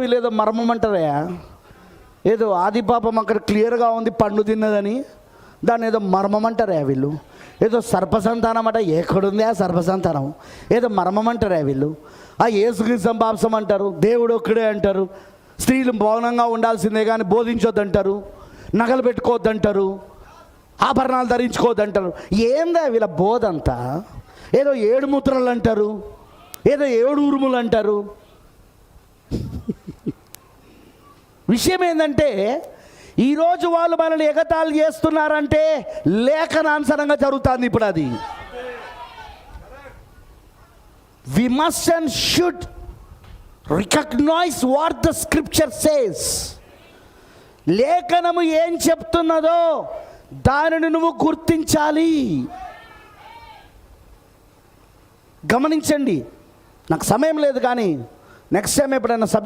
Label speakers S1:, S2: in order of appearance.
S1: వీళ్ళు ఏదో మర్మం అంటారా, ఏదో ఆది పాపం అక్కడ క్లియర్గా ఉంది పండు తిన్నదని, దాన్ని ఏదో మర్మం అంటారా వీళ్ళు. ఏదో సర్పసంతానం అట, ఎక్కడుంది ఆ సర్పసంతానం, ఏదో మర్మం అంటారా వీళ్ళు. ఆ యేసుక్రీస్తు బాప్సం అంటారు, దేవుడు ఒక్కడే అంటారు, స్త్రీలు మౌనంగా ఉండాల్సిందే కానీ బోధించొద్దంటారు, నగలు పెట్టుకోవద్దంటారు, ఆభరణాలు ధరించుకోవద్దంటారు. ఏందా వీళ్ళ బోధంతా? ఏదో 7 ముద్రలు అంటారు, ఏదో 7 ఉరుములు అంటారు. విషయం ఏంటంటే ఈరోజు వాళ్ళు మనల్ని ఎగతాళి చేస్తున్నారంటే లేఖనానుసారంగా జరుగుతుంది ఇప్పుడు అది. We must and should recognize what the scripture says. లేఖనము ఏం చెప్తున్నదో దానిని నువ్వు గుర్తించాలి. గమనించండి, నాకు సమయం లేదు కానీ నెక్స్ట్ టైం ఎప్పుడైనా